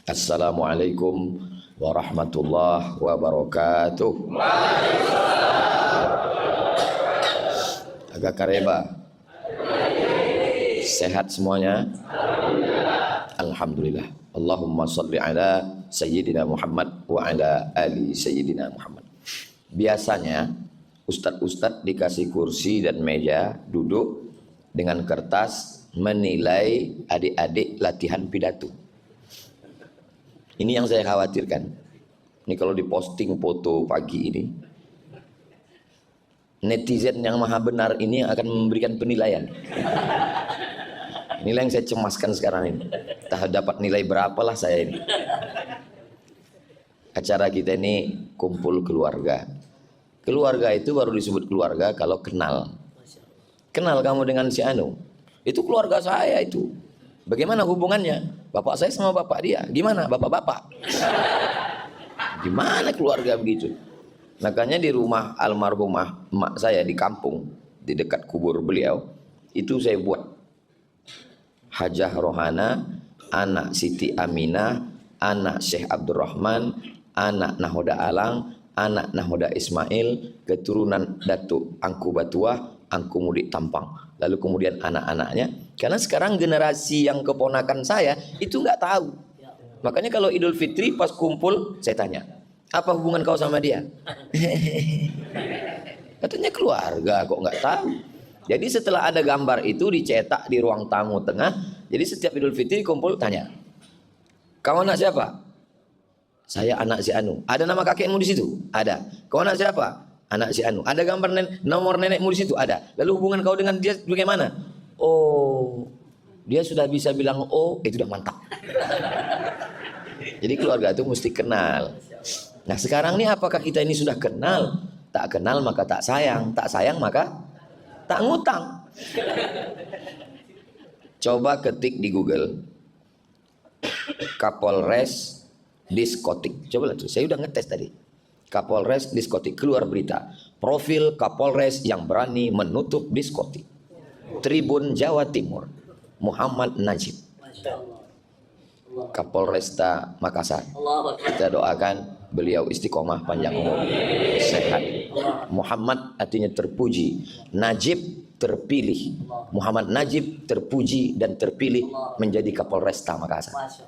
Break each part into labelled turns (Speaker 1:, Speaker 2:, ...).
Speaker 1: Assalamualaikum warahmatullahi wabarakatuh. Agak kareba. Sehat semuanya? Alhamdulillah. Allahumma salli ala Sayyidina Muhammad wa ala ali Sayyidina Muhammad. Biasanya ustadz-ustadz dikasih kursi dan meja duduk dengan kertas menilai adik-adik latihan pidato. Ini yang saya khawatirkan. Ini kalau diposting foto pagi ini, netizen yang maha benar ini akan memberikan penilaian. Inilah yang saya cemaskan sekarang ini. Entah dapat nilai berapalah saya ini. Acara kita ini kumpul keluarga. Keluarga itu baru disebut keluarga kalau kenal. Kenal kamu dengan si Anu. Itu keluarga saya itu. Bagaimana hubungannya? Bapak saya sama bapak dia. Gimana bapak-bapak? Gimana keluarga begitu? Makanya di rumah almarhumah emak saya di kampung, di dekat kubur beliau, itu saya buat Hajah Rohana, anak Siti Aminah, anak Syekh Abdurrahman, anak Nahoda Alang, anak Nahoda Ismail, keturunan Datuk Angku Batuah, Angku Mudik Tampang. Lalu kemudian anak-anaknya. Karena sekarang generasi yang keponakan saya itu nggak tahu. Makanya kalau Idul Fitri pas kumpul saya tanya, apa hubungan kau sama dia? Katanya keluarga, kok nggak tahu. Jadi setelah ada gambar itu dicetak di ruang tamu tengah. Jadi setiap Idul Fitri kumpul tanya, kau anak siapa? Saya anak si Anu. Ada nama kakekmu di situ? Ada. Kau anak siapa? Anak si Anu. Ada gambar nomor nenekmu di situ? Ada. Lalu hubungan kau dengan dia bagaimana? Oh, dia sudah bisa bilang oh, itu sudah mantap. Jadi keluarga itu mesti kenal. Nah sekarang ini apakah kita ini sudah kenal? Tak kenal maka tak sayang. Tak sayang maka tak ngutang. Coba ketik di Google Kapolres diskotik. Coba lihat tuh, saya udah ngetes tadi. Kapolres diskotik, keluar berita. Profil Kapolres yang berani menutup diskotik. Tribun Jawa Timur, Muhammad Najib. Kapolresta Makassar. Kita doakan beliau istiqomah, panjang umur, sehat. Muhammad artinya terpuji, Najib terpilih. Muhammad Najib terpuji dan terpilih menjadi Kapolresta Makassar.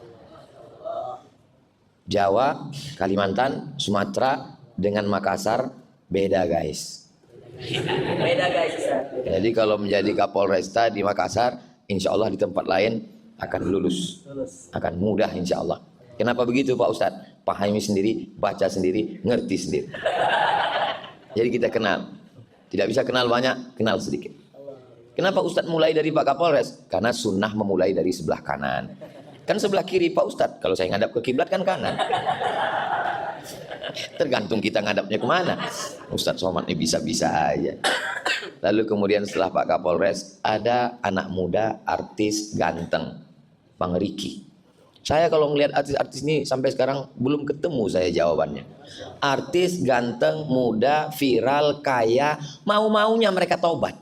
Speaker 1: Jawa, Kalimantan, Sumatera dengan Makassar beda guys. Beda guys. Jadi kalau menjadi Kapolresta di Makassar, insya Allah di tempat lain akan lulus, akan mudah insya Allah. Kenapa begitu Pak Ustadz? Pahami sendiri, baca sendiri, ngerti sendiri. Jadi kita kenal. Tidak bisa kenal banyak, kenal sedikit. Kenapa Ustadz mulai dari Pak Kapolres? Karena sunnah memulai dari sebelah kanan. Kan sebelah kiri Pak Ustadz. Kalau saya ngadap ke kiblat kan kanan. Tergantung kita ngadapnya kemana. Ustadz Somad ini bisa-bisa aja. Lalu kemudian setelah Pak Kapolres ada anak muda artis ganteng, Bang Riki. Saya kalau ngelihat artis-artis ini sampai sekarang belum ketemu saya jawabannya. Artis ganteng, muda, viral, kaya, mau-maunya mereka taubat.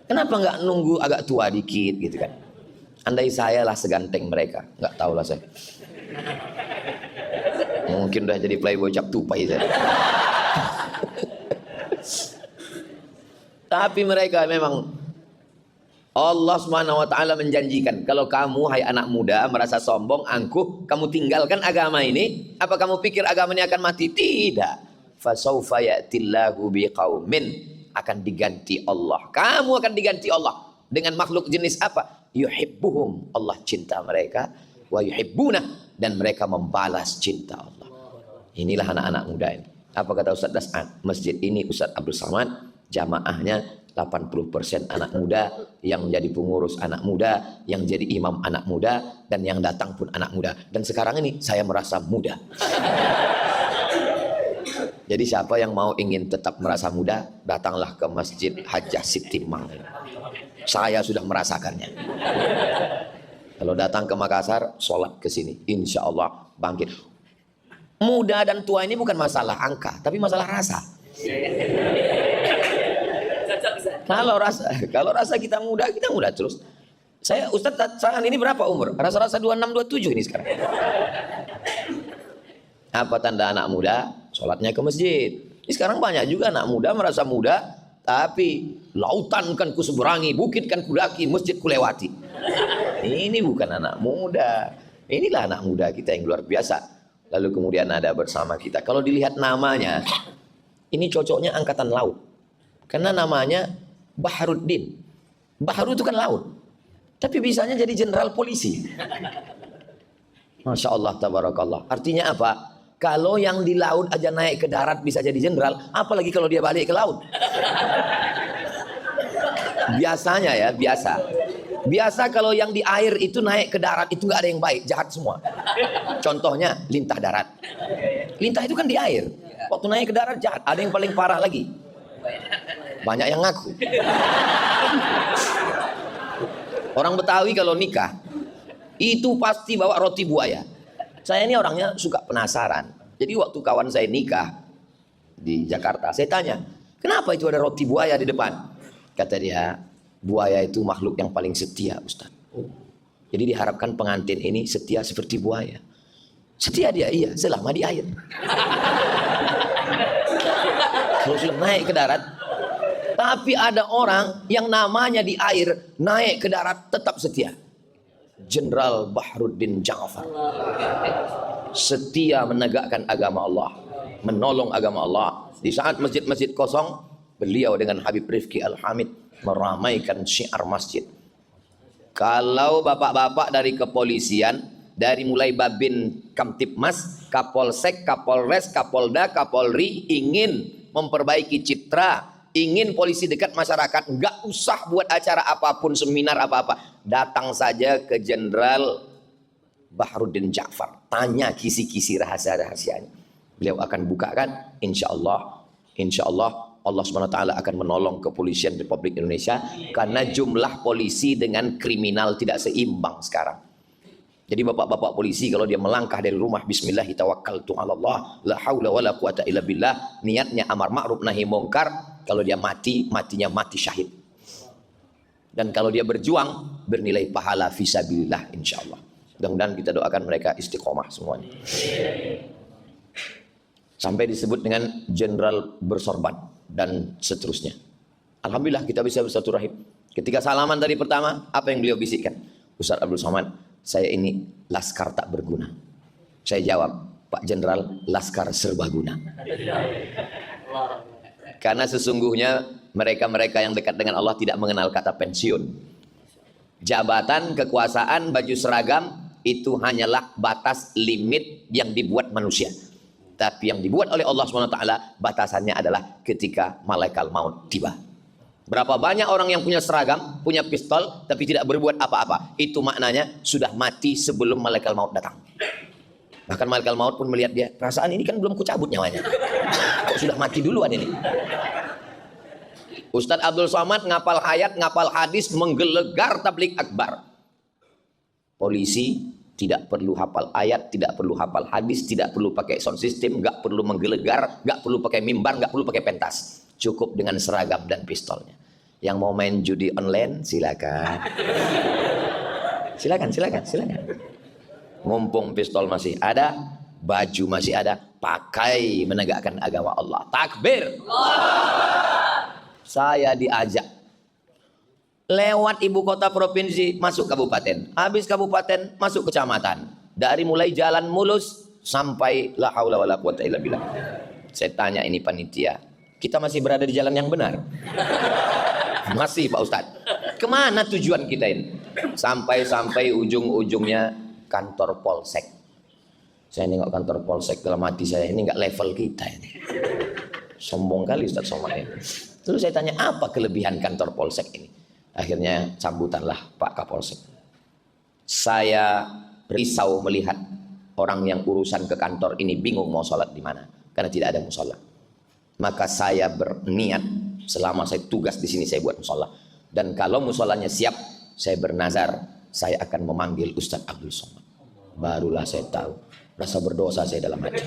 Speaker 1: Kenapa nggak nunggu agak tua dikit gitu kan? Andai saya lah seganteng mereka, nggak tahu lah saya. Mungkin udah jadi playboy cap tupai saya. Tapi mereka memang Allah Subhanahu wa taala menjanjikan, kalau kamu hai anak muda merasa sombong, angkuh, kamu tinggalkan agama ini, apa kamu pikir agama ini akan mati? Tidak. Fasaufa ya'tillahu biqaumin, akan diganti Allah. Kamu akan diganti Allah dengan makhluk jenis apa? Yuhibbuhum, Allah cinta mereka, wa yuhibbuna, dan mereka membalas cinta Allah. Inilah anak-anak muda ini. Apa kata Ustaz Das'an? Masjid ini Ustaz Abdul Samad, jamaahnya 80% anak muda, yang menjadi pengurus anak muda, yang jadi imam anak muda, dan yang datang pun anak muda. Dan sekarang ini saya merasa muda. Jadi siapa yang mau ingin tetap merasa muda, datanglah ke Masjid Hajjah Sitimang. Saya sudah merasakannya. Kalau datang ke Makassar, sholat ke sini, insya Allah bangkit. Muda dan tua ini bukan masalah angka, tapi masalah rasa. Kalau rasa kita muda terus. Saya Ustadz sekarang ini berapa umur? Rasa-rasa 26, 27 ini sekarang. Apa tanda anak muda? Sholatnya ke masjid. Ini sekarang banyak juga anak muda merasa muda, tapi lautan kan kuseberangi, bukit kan kudaki, masjid kulewati. Ini bukan anak muda. Inilah anak muda kita yang luar biasa. Lalu kemudian ada bersama kita. Kalau dilihat namanya, ini cocoknya angkatan laut. Karena namanya Baharuddin. Baharu itu kan laut. Tapi bisanya jadi jenderal polisi. Masya Allah, tabarakallah. Artinya apa? Kalau yang di laut aja naik ke darat bisa jadi jenderal, apalagi kalau dia balik ke laut. Biasanya ya, biasa. Biasa kalau yang di air itu naik ke darat itu nggak ada yang baik, jahat semua. Contohnya lintah darat. Lintah itu kan di air. Waktu naik ke darat jahat. Ada yang paling parah lagi. Banyak yang ngaku. Orang Betawi kalau nikah itu pasti bawa roti buaya. Saya ini orangnya suka penasaran. Jadi waktu kawan saya nikah di Jakarta, saya tanya, kenapa itu ada roti buaya di depan? Kata dia, buaya itu makhluk yang paling setia, Ustaz. Jadi diharapkan pengantin ini setia seperti buaya. Setia dia, iya, selama di air. Kalau sudah naik ke darat. Tapi ada orang yang namanya di air, naik ke darat tetap setia. Jenderal Baharuddin Ja'far. Setia menegakkan agama Allah, menolong agama Allah. Di saat masjid-masjid kosong, beliau dengan Habib Rifki Al-Hamid meramaikan syiar masjid. Kalau bapak-bapak dari kepolisian, dari mulai Babin Kamtipmas, Kapolsek, Kapolres, Kapolda, Kapolri ingin memperbaiki citra, ingin polisi dekat masyarakat, nggak usah buat acara apapun, seminar apa-apa, datang saja ke Jenderal Baharuddin Ja'far, tanya kisi-kisi rahasia-rahasianya, beliau akan bukakan. Insya Allah Allah SWT akan menolong kepolisian Republik Indonesia, karena jumlah polisi dengan kriminal tidak seimbang sekarang. Jadi bapak-bapak polisi kalau dia melangkah dari rumah, bismillahi tawakkaltu 'alallah, la haula wala quwata illa billah, niatnya amar ma'ruf nahi mungkar, kalau dia mati, matinya mati syahid. Dan kalau dia berjuang, bernilai pahala fisabilillah insyaallah. Mudah-mudahan kita doakan mereka istiqomah semuanya. Sampai disebut dengan jenderal bersorban dan seterusnya. Alhamdulillah kita bisa bersatu rahim. Ketika salaman tadi pertama, apa yang beliau bisikkan? Ustaz Abdul Somad, saya ini laskar tak berguna. Saya jawab, Pak Jenderal, laskar serbaguna. Karena sesungguhnya mereka-mereka yang dekat dengan Allah tidak mengenal kata pensiun. Jabatan, kekuasaan, baju seragam itu hanyalah batas limit yang dibuat manusia. Tapi yang dibuat oleh Allah SWT, batasannya adalah ketika malaikat maut tiba. Berapa banyak orang yang punya seragam, punya pistol, tapi tidak berbuat apa-apa. Itu maknanya sudah mati sebelum malaikat maut datang. Bahkan malaikat maut pun melihat dia, perasaan ini kan belum kucabut nyawanya. Kok sudah mati duluan ini? Ustadz Abdul Somad ngapal ayat, ngapal hadis, menggelegar tablik akbar. Polisi tidak perlu hafal ayat, tidak perlu hafal hadis, tidak perlu pakai sound system, nggak perlu menggelegar, nggak perlu pakai mimbar, nggak perlu pakai pentas. Cukup dengan seragam dan pistolnya. Yang mau main judi online silakan. Silakan. Mumpung pistol masih ada, baju masih ada, pakai menegakkan agama Allah. Takbir. Saya diajak lewat ibu kota provinsi masuk kabupaten, habis kabupaten masuk kecamatan, dari mulai jalan mulus sampai la haula wala quwata illa billah. Saya tanya ini panitia, kita masih berada di jalan yang benar? Masih Pak Ustadz. Kemana tujuan kita ini? Sampai ujung-ujungnya kantor polsek. Saya nengok kantor polsek, dalam hati saya, ini nggak level kita ini. Sombong kali Ustadz Somad ini. Terus saya tanya, apa kelebihan kantor polsek ini? Akhirnya sambutanlah Pak Kapolsek. Saya risau melihat orang yang urusan ke kantor ini bingung mau sholat di mana, karena tidak ada musola. Maka saya berniat selama saya tugas di sini saya buat musola. Dan kalau musolanya siap, saya bernazar saya akan memanggil Ustadz Abdul Somad. Barulah saya tahu rasa berdosa saya dalam hati.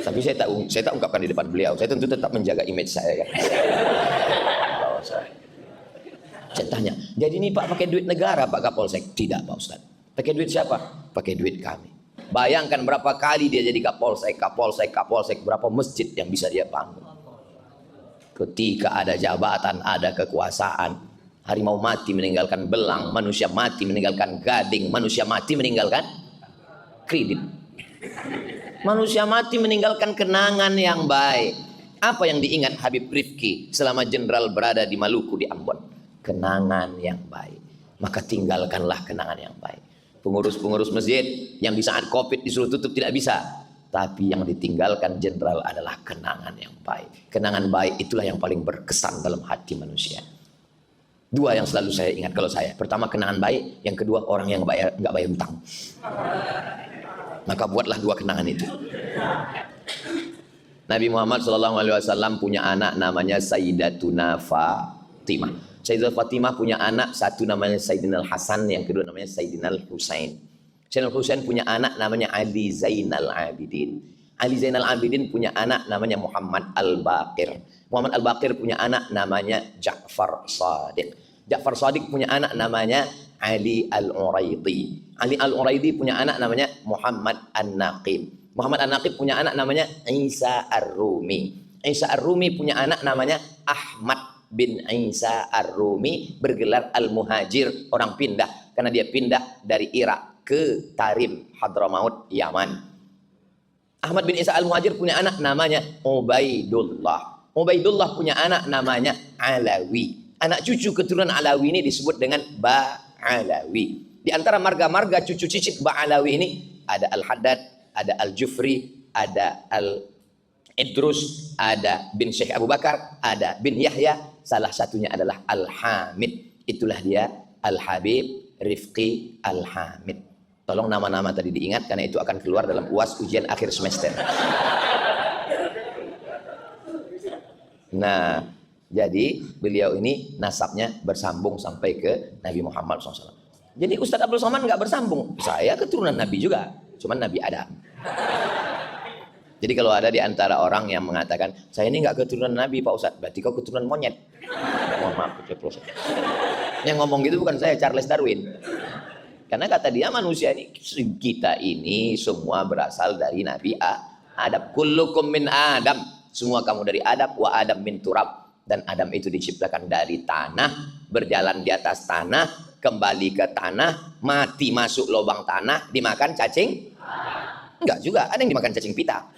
Speaker 1: Tapi saya tak ungkapkan di depan beliau. Saya tentu tetap menjaga image saya kan. Saya tanya, jadi ini Pak pakai duit negara Pak Kapolsek? Tidak Pak Ustaz. Pakai duit siapa? Pakai duit kami. Bayangkan berapa kali dia jadi Kapolsek, berapa masjid yang bisa dia bangun. Ketika ada jabatan, ada kekuasaan, harimau mati meninggalkan belang, manusia mati meninggalkan gading, manusia mati meninggalkan kredit. Manusia mati meninggalkan kenangan yang baik. Apa yang diingat Habib Rifki selama jenderal berada di Maluku, di Ambon? Kenangan yang baik. Maka tinggalkanlah kenangan yang baik. Pengurus-pengurus masjid yang di saat Covid disuruh tutup tidak bisa. Tapi yang ditinggalkan jenderal adalah kenangan yang baik. Kenangan baik itulah yang paling berkesan dalam hati manusia. Dua yang selalu saya ingat kalau saya. Pertama kenangan baik, yang kedua orang yang nggak bayar hutang. Maka buatlah dua kenangan itu. Nabi Muhammad SAW punya anak namanya Sayyidatuna Fatimah. Sayyidatul Fatimah punya anak, satu namanya Sayyidina Al-Hasan, yang kedua namanya Sayyidina Al-Husain. Sayyidina Al-Husain punya anak namanya Ali Zainal Abidin. Ali Zainal Abidin punya anak namanya Muhammad Al-Baqir. Muhammad Al-Baqir punya anak namanya Ja'far Shadiq. Ja'far Shadiq punya anak namanya Ali Al-Uraidi. Ali Al-Uraidi punya anak namanya Muhammad An-Naqib. Muhammad An-Naqib punya anak namanya Isa Ar-Rumi. Isa Ar-Rumi punya anak namanya Ahmad bin Isa Ar-Rumi, bergelar Al-Muhajir, orang pindah karena dia pindah dari Irak ke Tarim, Hadramaut, Yaman. Ahmad bin Isa Al-Muhajir punya anak namanya Ubaidullah. Ubaidullah punya anak namanya Alawi. Anak cucu keturunan Alawi ini disebut dengan Ba'alawi. Di antara marga-marga cucu cicit Ba'alawi ini ada Al-Haddad, ada Al-Jufri, ada Al-Idrus, ada bin Syekh Abu Bakar, ada bin Yahya. Salah satunya adalah Al-Hamid. Itulah dia Al-Habib Rifqi Al-Hamid. Tolong nama-nama tadi diingat karena itu akan keluar dalam UAS ujian akhir semester. Nah, jadi beliau ini nasabnya bersambung sampai ke Nabi Muhammad SAW. Jadi Ustadz Abdul Somad nggak bersambung. Saya keturunan Nabi juga, cuman Nabi Adam. Jadi kalau ada di antara orang yang mengatakan, saya ini nggak keturunan Nabi Pak Ustadz, berarti kau keturunan monyet. Mohon maaf, yang ngomong gitu bukan saya, Charles Darwin. Karena kata dia manusia ini, kita ini semua berasal dari Nabi Adam. Kullukum min Adam. Semua kamu dari Adam, wa Adam min turab. Dan Adam itu diciptakan dari tanah, berjalan di atas tanah, kembali ke tanah, mati masuk lubang tanah, dimakan cacing. Enggak juga, ada yang dimakan cacing pita.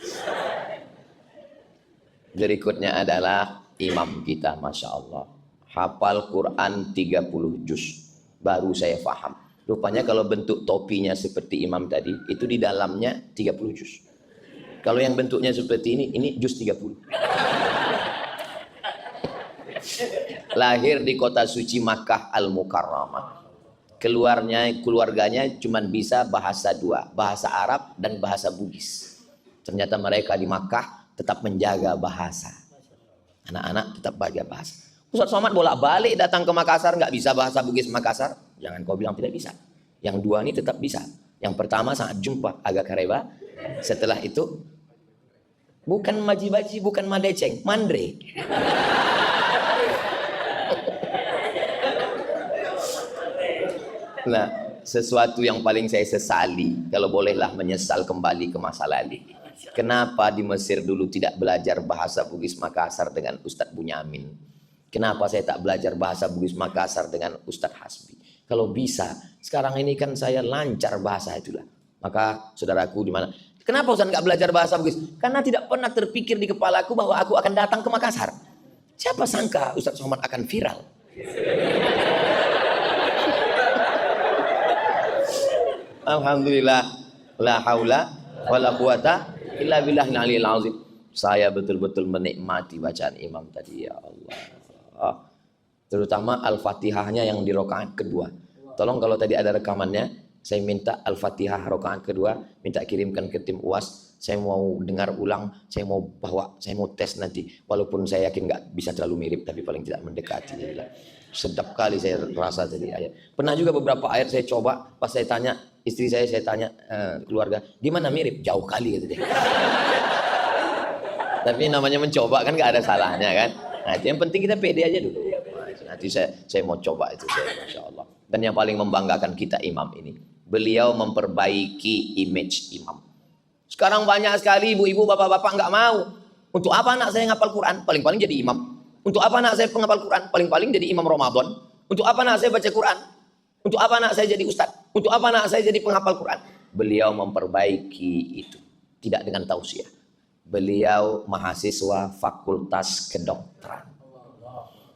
Speaker 1: Berikutnya adalah imam kita, Masya Allah. Hafal Quran 30 juz. Baru saya paham. Rupanya kalau bentuk topinya seperti imam tadi, itu di dalamnya 30 juz. Kalau yang bentuknya seperti ini juz 30. Lahir di kota suci Makkah Al-Mukarramah. Keluarganya cuma bisa bahasa dua, bahasa Arab dan bahasa Bugis. Ternyata mereka di Makkah tetap menjaga bahasa. Anak-anak tetap baca bahasa. Ustaz Somad bolak-balik datang ke Makassar nggak bisa bahasa Bugis Makassar. Jangan kau bilang tidak bisa. Yang dua ini tetap bisa. Yang pertama sangat jumpa agak kareba. Setelah itu bukan maji-baji, bukan madeceng, mandre. Nah, sesuatu yang paling saya sesali, kalau bolehlah menyesal kembali ke masa lalu. Kenapa di Mesir dulu tidak belajar bahasa Bugis Makassar dengan Ustadz Bunyamin? Kenapa saya tak belajar bahasa Bugis Makassar dengan Ustadz Hasbi? Kalau bisa, sekarang ini kan saya lancar bahasa itulah. Maka saudaraku di mana? Kenapa Ustadz nggak belajar bahasa Bugis? Karena tidak pernah terpikir di kepalaku bahwa aku akan datang ke Makassar. Siapa sangka Ustadz Somad akan viral? Alhamdulillah, la haula wala quwata illa billahil aliyil azim. Saya betul-betul menikmati bacaan imam tadi, ya Allah. Terutama Al-Fatihahnya yang di rakaat kedua. Tolong kalau tadi ada rekamannya, saya minta Al-Fatihah rakaat kedua, minta kirimkan ke tim UAS. Saya mau dengar ulang, saya mau bawa, saya mau tes nanti. Walaupun saya yakin nggak bisa terlalu mirip, tapi paling tidak mendekati. Sedap kali saya rasa tadi ayat. Pernah juga beberapa ayat saya coba, pas saya tanya istri saya tanya keluarga, di mana mirip? Jauh kali gitu deh. Tapi namanya mencoba kan nggak ada salahnya kan. Nah, itu yang penting kita pede aja dulu. Nanti saya mau coba itu, Masya Allah. Dan yang paling membanggakan kita imam ini, beliau memperbaiki image imam. Sekarang banyak sekali ibu-ibu, bapak-bapak nggak mau. Untuk apa anak saya ngapal Quran? Paling-paling jadi imam. Untuk apa anak saya penghafal Quran? Paling-paling jadi imam Ramadan. Untuk apa anak saya baca Quran? Untuk apa anak saya jadi ustadz? Untuk apa anak saya jadi penghafal Quran? Beliau memperbaiki itu. Tidak dengan tausiah. Beliau mahasiswa fakultas kedokteran.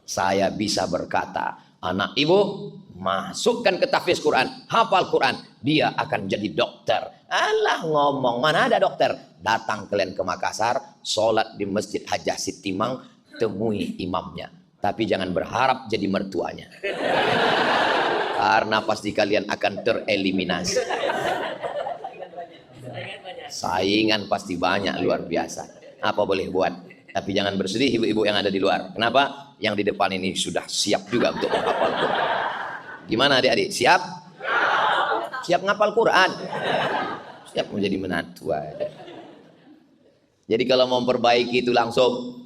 Speaker 1: Saya bisa berkata, anak ibu masukkan ke tahfiz Quran, hafal Quran, dia akan jadi dokter. Alah ngomong, mana ada dokter? Datang kalian ke Makassar, sholat di Masjid Hajah Sitimang, temui imamnya. Tapi jangan berharap jadi mertuanya. Karena pasti kalian akan tereliminasi. Saingan pasti banyak, luar biasa. Apa boleh buat? Tapi jangan bersedih ibu-ibu yang ada di luar. Kenapa? Yang di depan ini sudah siap juga untuk menghafal Quran. Gimana adik-adik? Siap? Siap ngapal Quran? Siap menjadi menantu. Jadi kalau mau memperbaiki itu langsung.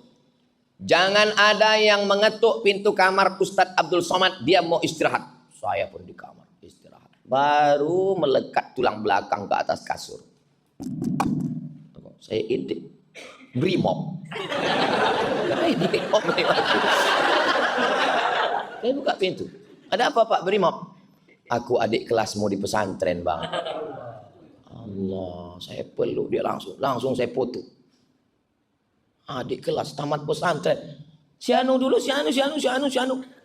Speaker 1: Jangan ada yang mengetuk pintu kamar Ustadz Abdul Somad. Dia mau istirahat. Saya pun di kamar istirahat. Baru melekat tulang belakang ke atas kasur. Saya intip. Brimob. Saya buka pintu. Ada apa Pak Brimob? Aku adik kelasmu di pesantren bang. Allah, saya peluk dia langsung saya foto. Adik kelas tamat pesantren. Si Anu dulu, si Anu.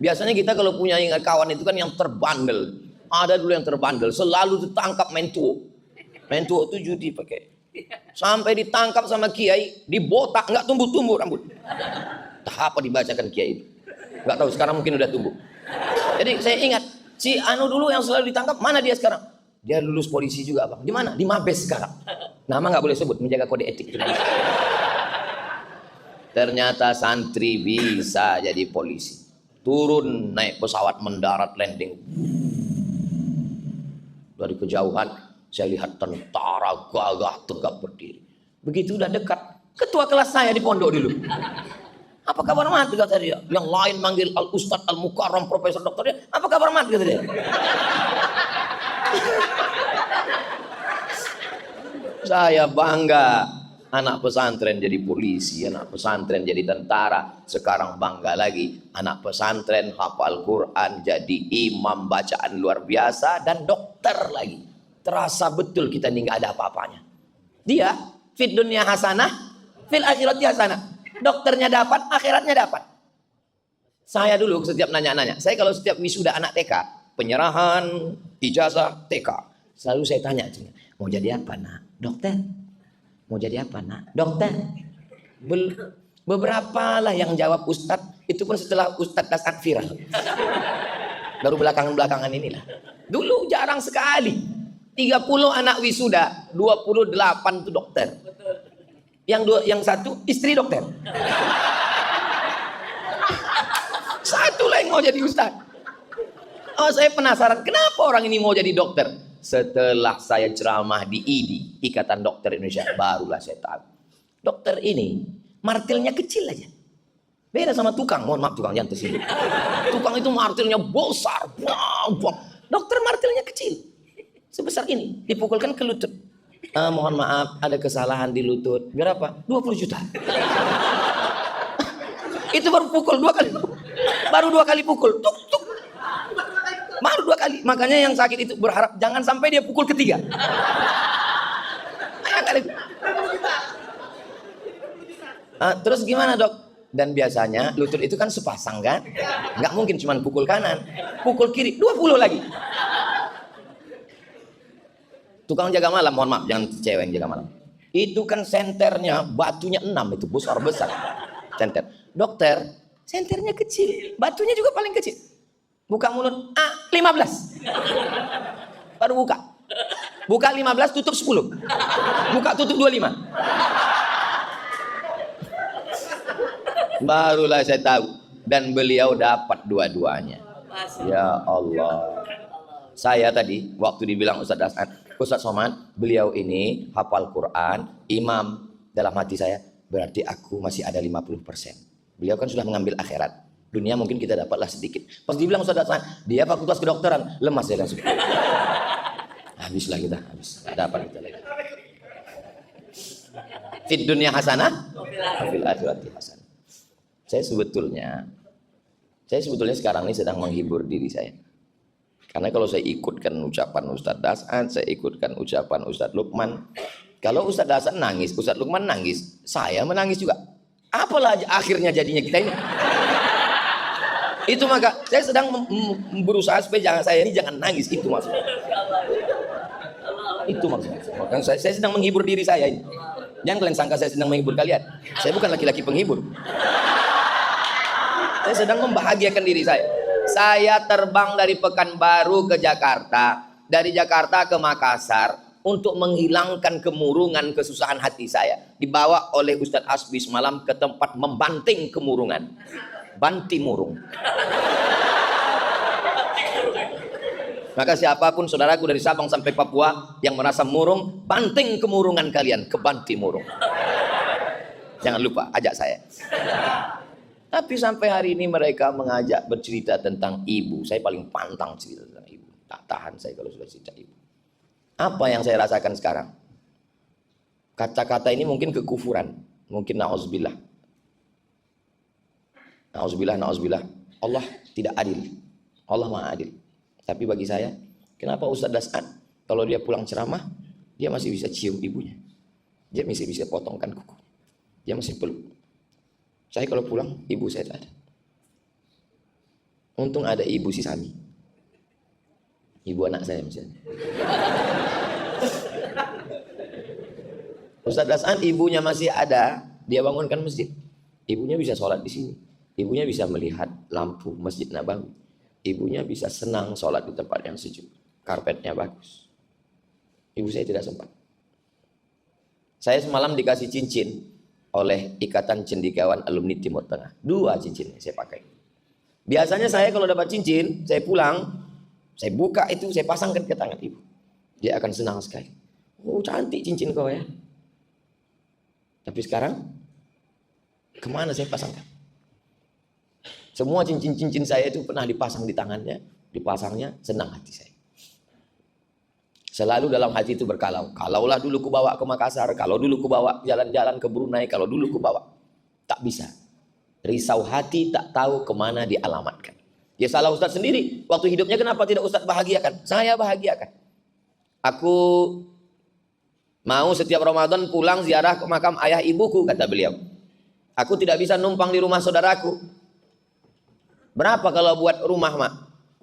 Speaker 1: Biasanya kita kalau punya kawan itu kan yang terbandel. Ada dulu yang terbandel, selalu ditangkap mentuo. Mentuo itu judi pakai. Sampai ditangkap sama kiai, dibotak, nggak tumbuh-tumbuh rambut. Entah apa dibacakan kiai itu. Nggak tahu, sekarang mungkin udah tumbuh. Jadi saya ingat, si Anu dulu yang selalu ditangkap, mana dia sekarang? Dia lulus polisi juga bang. Di mana? Di Mabes sekarang. Nama nggak boleh sebut, menjaga kode etik. Ternyata santri bisa jadi polisi. Turun naik pesawat, mendarat, landing. Dari kejauhan saya lihat tentara gagah tegap berdiri. Begitu udah dekat, ketua kelas saya di pondok dulu. Apa kabar mat kata dia. Yang lain manggil al ustadz al mukarram profesor dokter dia. Apa kabar mat kata dia. Saya bangga. Anak pesantren jadi polisi, anak pesantren jadi tentara. Sekarang bangga lagi, anak pesantren hafal Quran, jadi imam bacaan luar biasa, dan dokter lagi. Terasa betul kita ini gak ada apa-apanya. Dia fid dunya hasanah, fil akhirati hasanah. Dokternya dapat, akhiratnya dapat. Saya dulu setiap nanya-nanya, saya kalau setiap wisuda anak TK, penyerahan ijazah TK, selalu saya tanya, mau jadi apa nak? Dokter. Mau jadi apa nak? Dokter. Beberapa lah yang jawab Ustadz. Itu pun setelah Ustadz Dasat viral. Baru belakangan inilah. Dulu jarang sekali. 30 anak wisuda, 28 itu dokter. Yang satu istri dokter. Satu lah yang mau jadi Ustadz. Oh, saya penasaran kenapa orang ini mau jadi dokter. Setelah saya ceramah di IDI, Ikatan Dokter Indonesia, barulah saya tahu. Dokter ini martilnya kecil aja. Beda sama tukang, mohon maaf tukang jangan tersinggung. Tukang itu martilnya besar. Dokter martilnya kecil. Sebesar ini, dipukulkan ke lutut. Mohon maaf, ada kesalahan di lutut. Berapa? 20 juta. Itu baru pukul 2 kali. Baru 2 kali pukul. Tuk, tuk. Baru 2 kali. Makanya yang sakit itu berharap jangan sampai dia pukul ketiga. Terus gimana dok? Dan biasanya lutut itu kan sepasang kan? Nggak mungkin cuma pukul kanan. Pukul kiri 20 lagi. Tukang jaga malam, mohon maaf, jangan cewek yang jaga malam. Itu kan senternya, batunya 6 itu, besar-besar. Senter. Dokter, senternya kecil, batunya juga paling kecil. Buka mulut, 15. Baru buka. Buka 15, tutup 10. Buka tutup 25. Barulah saya tahu. Dan beliau dapat dua-duanya. Ya Allah. Saya tadi, waktu dibilang Ustadz Somad, beliau ini hafal Quran, imam. Dalam hati saya, berarti aku masih ada 50%. Beliau kan sudah mengambil akhirat. Dunia mungkin kita dapatlah sedikit. Pas dibilang Ustaz Hasan, dia fakultas kedokteran, lemas saya langsung. Habislah kita, habis. Gak dapat kita lagi. Fid dunia hasanah, fil akhirati hasanah. Saya sebetulnya sekarang ini sedang menghibur diri saya. Karena kalau saya ikutkan ucapan Ustaz Hasan, saya ikutkan ucapan Ustaz Lukman. Kalau Ustaz Hasan nangis, Ustaz Lukman nangis, saya menangis juga. Apalah akhirnya jadinya kita ini. Itu maka saya sedang berusaha supaya saya ini jangan nangis, itu maksudnya. Itu maksudnya. Makanya saya sedang menghibur diri saya ini. Jangan kalian sangka saya sedang menghibur kalian. Saya bukan laki-laki penghibur. Saya sedang membahagiakan diri saya. Saya terbang dari Pekanbaru ke Jakarta, dari Jakarta ke Makassar untuk menghilangkan kemurungan, kesusahan hati saya. Dibawa oleh Ustadz Hasbi semalam ke tempat membanting kemurungan. Banti murung. Maka siapapun saudaraku dari Sabang sampai Papua yang merasa murung, banting kemurungan kalian ke Banti murung. Jangan lupa ajak saya. Tapi sampai hari ini mereka mengajak bercerita tentang ibu. Saya paling pantang cerita tentang ibu. Tak tahan saya kalau sudah cerita ibu. Apa yang saya rasakan sekarang? Kata-kata ini mungkin kekufuran, mungkin na'udzubillah. Na'udzubillah. Allah tidak adil. Allah Maha adil. Tapi bagi saya, kenapa Ustaz Hasan kalau dia pulang ceramah, dia masih bisa cium ibunya. Dia masih bisa potongkan kuku. Dia masih peluk. Saya kalau pulang, ibu saya tak ada. Untung ada ibu si Sami. Ibu anak saya misalnya. Ustaz Hasan ibunya masih ada, dia bangunkan masjid. Ibunya bisa sholat di sini. Ibunya bisa melihat lampu Masjid Nabawi. Ibunya bisa senang sholat di tempat yang sejuk. Karpetnya bagus. Ibu saya tidak sempat. Saya semalam dikasih cincin oleh Ikatan Cendekiawan Alumni Timur Tengah. 2 cincin saya pakai. Biasanya saya kalau dapat cincin, saya pulang, saya buka itu, saya pasangkan ke tangan ibu. Dia akan senang sekali. Oh, cantik cincin kau ya. Tapi sekarang, kemana saya pasangkan? Semua cincin-cincin saya itu pernah dipasang di tangannya, dipasangnya, senang hati saya. Selalu dalam hati itu berkalau. Kalaulah dulu ku bawa ke Makassar, kalau dulu ku bawa jalan-jalan ke Brunei, kalau dulu ku bawa. Tak bisa. Risau hati tak tahu kemana dialamatkan. Ya salah Ustaz sendiri. Waktu hidupnya kenapa tidak Ustaz bahagiakan? Saya bahagiakan. Aku mau setiap Ramadan pulang ziarah ke makam ayah ibuku, kata beliau. Aku tidak bisa numpang di rumah saudaraku. Berapa kalau buat rumah, Mak?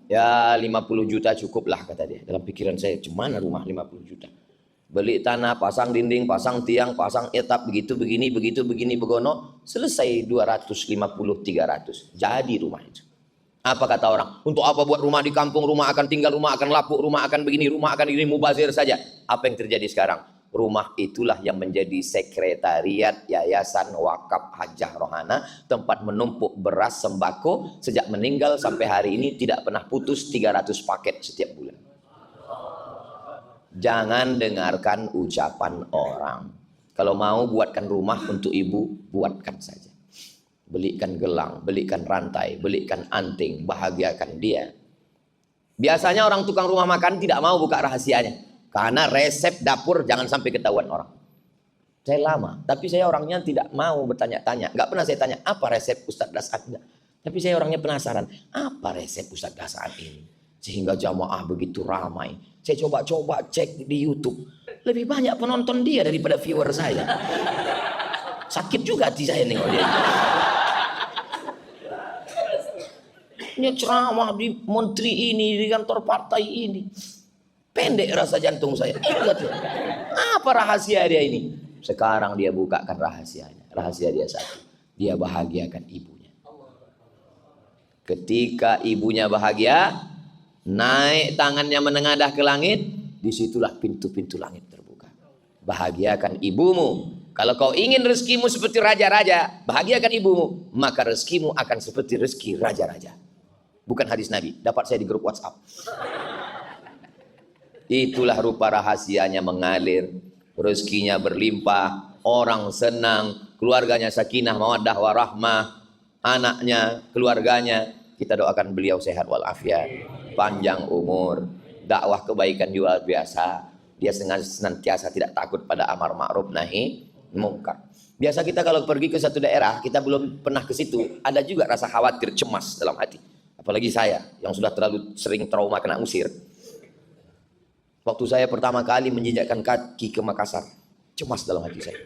Speaker 1: Ya 50 juta cukup lah, kata dia. Dalam pikiran saya, cemana rumah 50 juta? Beli tanah, pasang dinding, pasang tiang, pasang etap, begitu, begini, begono. Selesai 250-300. Jadi rumah itu. Apa kata orang? Untuk apa buat rumah di kampung? Rumah akan tinggal, rumah akan lapuk, rumah akan begini, rumah akan ini, mubazir saja. Apa yang terjadi sekarang? Rumah itulah yang menjadi sekretariat Yayasan Wakaf Hajah Rohana, tempat menumpuk beras sembako sejak meninggal sampai hari ini tidak pernah putus 300 paket setiap bulan. Jangan dengarkan ucapan orang. Kalau mau buatkan rumah untuk ibu, buatkan saja. Belikan gelang, belikan rantai, belikan anting, bahagiakan dia. Biasanya orang tukang rumah makan tidak mau buka rahasianya. Karena resep dapur jangan sampai ketahuan orang. Saya lama, tapi saya orangnya tidak mau bertanya-tanya. Nggak pernah saya tanya, apa resep Ustaz Hasan? Tapi saya orangnya penasaran, apa resep Ustaz Hasan ini? Sehingga jamaah begitu ramai. Saya coba-coba cek di YouTube. Lebih banyak penonton dia daripada viewer saya. Sakit juga hati saya nengok dia. Ini ceramah di menteri ini, di kantor partai ini. Pendek rasa jantung saya. Apa rahasia dia ini? Sekarang dia bukakan rahasianya. Rahasia dia satu. Dia bahagiakan ibunya. Ketika ibunya bahagia, naik tangannya menengadah ke langit, disitulah pintu-pintu langit terbuka. Bahagiakan ibumu. Kalau kau ingin rezekimu seperti raja-raja, bahagiakan ibumu, maka rezekimu akan seperti rezeki raja-raja. Bukan hadis Nabi, dapat saya di grup WhatsApp. Itulah rupa rahasianya mengalir, rezekinya berlimpah, orang senang, keluarganya sakinah, mawaddah, warahmah. anaknya, keluarganya. Kita doakan beliau sehat walafiat, panjang umur, dakwah kebaikan luar biasa. Dia senantiasa tidak takut pada amar ma'ruf nahi mungkar. Biasa kita kalau pergi ke satu daerah, kita belum pernah ke situ, ada juga rasa khawatir, cemas dalam hati. Apalagi saya yang sudah terlalu sering trauma kena usir. Waktu saya pertama kali menjejakkan kaki ke Makassar, cemas dalam hati saya.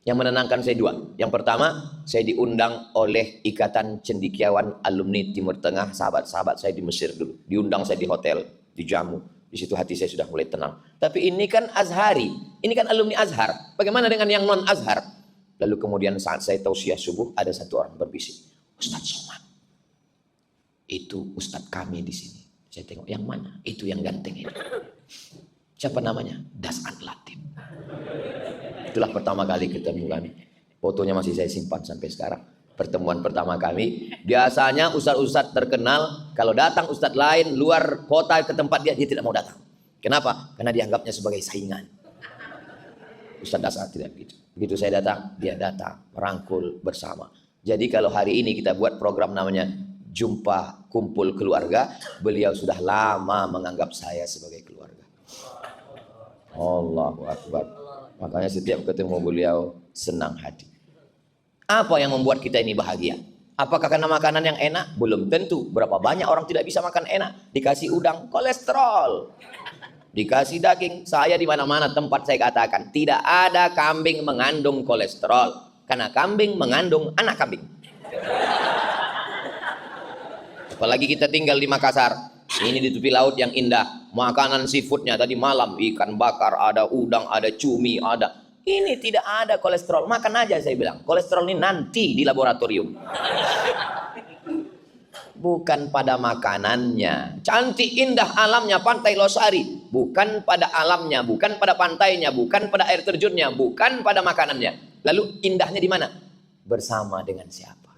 Speaker 1: Yang menenangkan saya dua. Yang pertama, saya diundang oleh Ikatan Cendekiawan Alumni Timur Tengah, sahabat-sahabat saya di Mesir dulu. Diundang saya di hotel, dijamu. Di situ hati saya sudah mulai tenang. Tapi ini kan Azhari, ini kan alumni Azhar. Bagaimana dengan yang non Azhar? Lalu kemudian saat saya tausiah subuh, ada satu orang berbisik, Ustadz Somad, itu Ustadz kami di sini. Saya tengok, yang mana? Itu yang ganteng itu. Siapa namanya? Das'ad Latif. Itulah pertama kali ketemu kami. Fotonya masih saya simpan sampai sekarang. Pertemuan pertama kami. Biasanya ustadz-ustadz terkenal, kalau datang ustadz lain luar kota ke tempat dia tidak mau datang. Kenapa? Karena dianggapnya sebagai saingan. Ustadz Das'ad tidak begitu. Begitu saya datang, dia datang, merangkul bersama. Jadi kalau hari ini kita buat program namanya Jumpa Kumpul Keluarga, beliau sudah lama menganggap saya sebagai keluarga. Allahu Akbar. Makanya setiap ketemu beliau senang hati. Apa yang membuat kita ini bahagia? Apakah karena makanan yang enak? Belum tentu. Berapa banyak orang tidak bisa makan enak? Dikasih udang, kolesterol. Dikasih daging. Saya di mana-mana tempat saya katakan, tidak ada kambing mengandung kolesterol. Karena kambing mengandung anak kambing. Apalagi kita tinggal di Makassar. Ini di tepi laut yang indah. Makanan seafoodnya tadi malam, ikan bakar, ada udang, ada cumi, ada. Ini tidak ada kolesterol. Makan aja saya bilang. Kolesterol ini nanti di laboratorium. Bukan pada makanannya. Cantik indah alamnya Pantai Losari. Bukan pada alamnya, bukan pada pantainya, bukan pada air terjunnya, bukan pada makanannya. Lalu indahnya di mana? Bersama dengan siapa?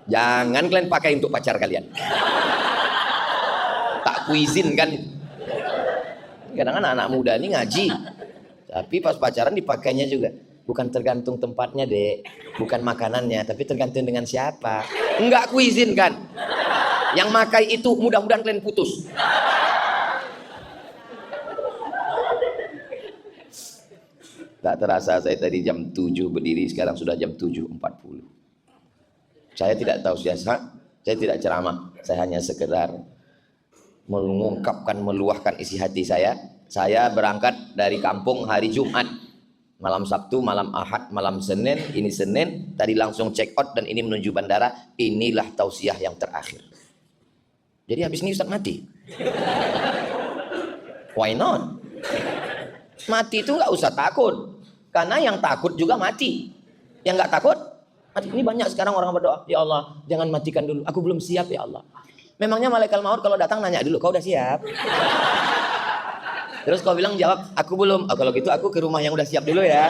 Speaker 1: Jangan kalian pakai untuk pacar kalian. Tak kuizin kan. Kadang-kadang anak muda ini ngaji, tapi pas pacaran dipakainya juga. Bukan tergantung tempatnya dek, bukan makanannya, tapi tergantung dengan siapa. Enggak kuizin kan. Yang makai itu mudah-mudahan kalian putus. Tak terasa saya tadi jam 7 berdiri, sekarang sudah jam 7.40. Saya tidak tahu siasat, saya tidak ceramah, saya hanya sekedar mengungkapkan, meluahkan isi hati saya. Saya berangkat dari kampung hari Jumat, malam Sabtu, malam Ahad, malam Senin, ini Senin, tadi langsung check out dan ini menuju bandara. Inilah tausiah yang terakhir. Jadi habis ini Ustaz mati. Why not? Mati itu nggak usah takut, karena yang takut juga mati. Yang nggak takut mati. Ini banyak sekarang orang berdoa, ya Allah jangan matikan dulu, aku belum siap ya Allah. Memangnya malaikat maut kalau datang nanya dulu, kau udah siap? Terus kau bilang jawab, aku belum. Oh, kalau gitu aku ke rumah yang udah siap dulu ya.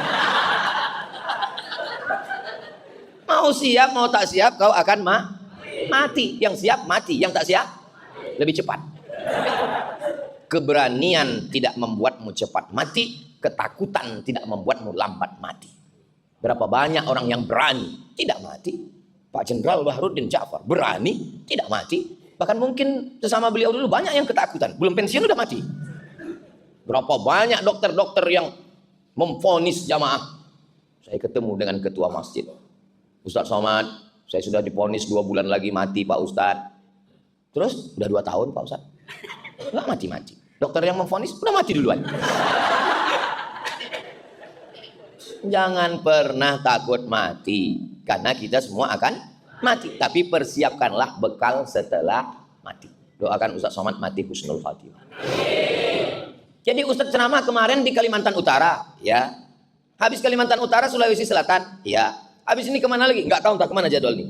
Speaker 1: Mau siap mau tak siap kau akan mati. Yang siap mati, yang tak siap lebih cepat. Keberanian tidak membuatmu cepat mati, ketakutan tidak membuatmu lambat mati. Berapa banyak orang yang berani tidak mati. Pak Jenderal Bahrudin Ja'far berani tidak mati. Bahkan mungkin sesama beliau dulu banyak yang ketakutan, belum pensiun udah mati. Berapa banyak dokter-dokter yang memvonis jamaah. Saya ketemu dengan ketua masjid, Ustadz Somad, saya sudah divonis 2 bulan lagi mati Pak Ustadz. Terus udah 2 tahun Pak Ustadz, nggak mati-mati. Dokter yang memvonis udah mati duluan. Jangan pernah takut mati, karena kita semua akan mati. Tapi persiapkanlah bekal setelah mati. Doakan Ustadz Somad mati husnul khatimah. Jadi Ustadz ceramah kemarin di Kalimantan Utara, ya. Habis Kalimantan Utara, Sulawesi Selatan, ya. Habis ini kemana lagi? Nggak tahu entah kemana jadwal ini.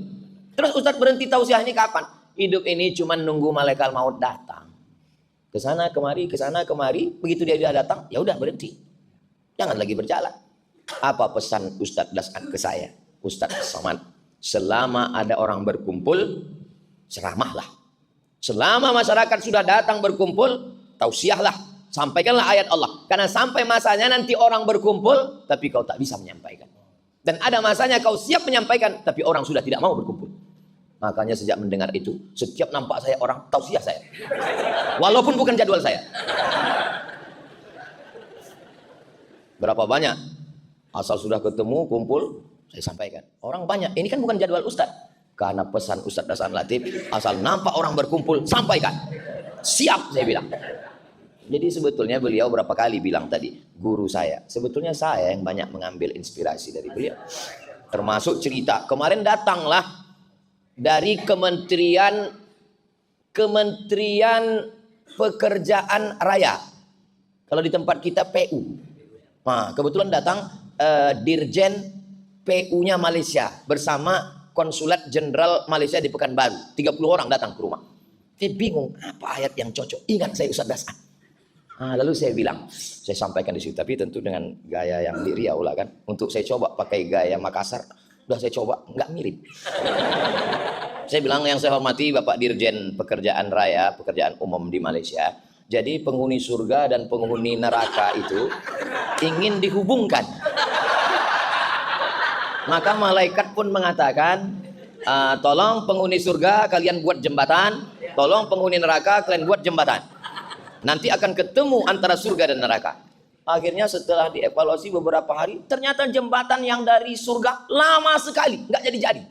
Speaker 1: Terus Ustadz berhenti tausiah ini kapan? Hidup ini cuma nunggu malaikat maut datang. Kesana kemari, begitu dia datang, ya udah berhenti. Jangan lagi berjalan. Apa pesan Ustadz Das'ad ke saya? Ustadz Somad, selama ada orang berkumpul, ceramahlah. Selama masyarakat sudah datang berkumpul, tausiahlah. Sampaikanlah ayat Allah. Karena sampai masanya nanti orang berkumpul, tapi kau tak bisa menyampaikan. Dan ada masanya kau siap menyampaikan, tapi orang sudah tidak mau berkumpul. Makanya sejak mendengar itu, setiap nampak saya orang, tausiah saya. Walaupun bukan jadwal saya. Berapa banyak? Asal sudah ketemu, kumpul, saya sampaikan. Orang banyak, ini kan bukan jadwal Ustadz. Karena pesan Ustadz Hasan Latif, asal nampak orang berkumpul, sampaikan. Siap, saya bilang. Jadi sebetulnya beliau berapa kali bilang tadi, guru saya. Sebetulnya saya yang banyak mengambil inspirasi dari beliau. Termasuk cerita, kemarin datanglah dari Kementerian Pekerjaan Raya. Kalau di tempat kita PU. Nah, kebetulan datang Dirjen PU-nya Malaysia bersama Konsulat Jenderal Malaysia di Pekanbaru. 30 orang datang ke rumah. Saya bingung, apa ayat yang cocok? Ingat saya Ustaz Das'ad. Nah, lalu saya bilang, saya sampaikan di situ, tapi tentu dengan gaya yang di Riau lah kan. Untuk saya coba pakai gaya Makassar, udah saya coba, nggak mirip. Saya bilang, yang saya hormati Bapak Dirjen Pekerjaan Raya, Pekerjaan Umum di Malaysia. Jadi penghuni surga dan penghuni neraka itu ingin dihubungkan. Maka malaikat pun mengatakan, tolong penghuni surga kalian buat jembatan, tolong penghuni neraka kalian buat jembatan. Nanti akan ketemu antara surga dan neraka. Akhirnya setelah dievaluasi beberapa hari, ternyata jembatan yang dari surga lama sekali, nggak jadi-jadi.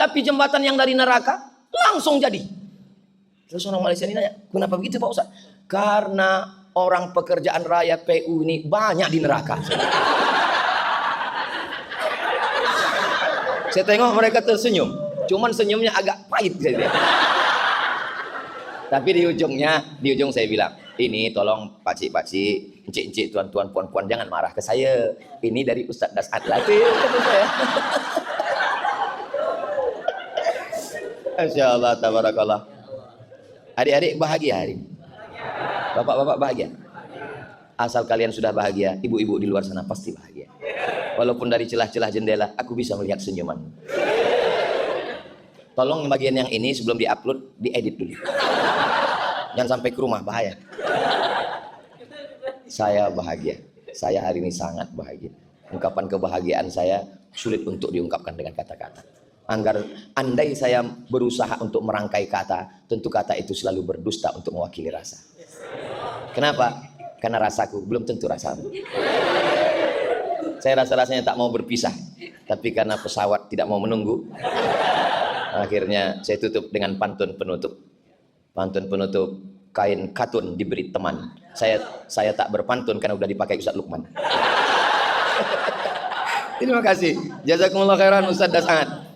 Speaker 1: Tapi jembatan yang dari neraka langsung jadi. Terus orang Malaysia ini nanya, kenapa begitu Pak Ustaz? Karena orang pekerjaan rakyat PU ini banyak di neraka. Saya tengok mereka tersenyum, cuman senyumnya agak pahit. Tapi di ujung saya bilang, ini tolong pakcik-pakcik, encik-encik, tuan-tuan, puan-puan, jangan marah ke saya. Ini dari Ustaz Das'ad Latif. Masya Allah, tabarakallah. Adik-adik bahagia hari ini? Bapak-bapak bahagia? Asal kalian sudah bahagia, ibu-ibu di luar sana pasti bahagia. Walaupun dari celah-celah jendela, aku bisa melihat senyuman. Tolong bagian yang ini sebelum diupload, diedit dulu. Jangan sampai ke rumah, bahaya. Saya bahagia. Saya hari ini sangat bahagia. Ungkapan kebahagiaan saya sulit untuk diungkapkan dengan kata-kata. Andai saya berusaha untuk merangkai kata, tentu kata itu selalu berdusta untuk mewakili rasa. Kenapa? Karena rasaku belum tentu rasamu. Saya rasa-rasanya tak mau berpisah, tapi karena pesawat tidak mau menunggu, akhirnya saya tutup dengan pantun penutup. Pantun penutup, kain katun diberi teman. Saya tak berpantun karena udah dipakai Ustaz Lukman. Terima kasih. Jazakumullah khairan Ustaz Das'ad.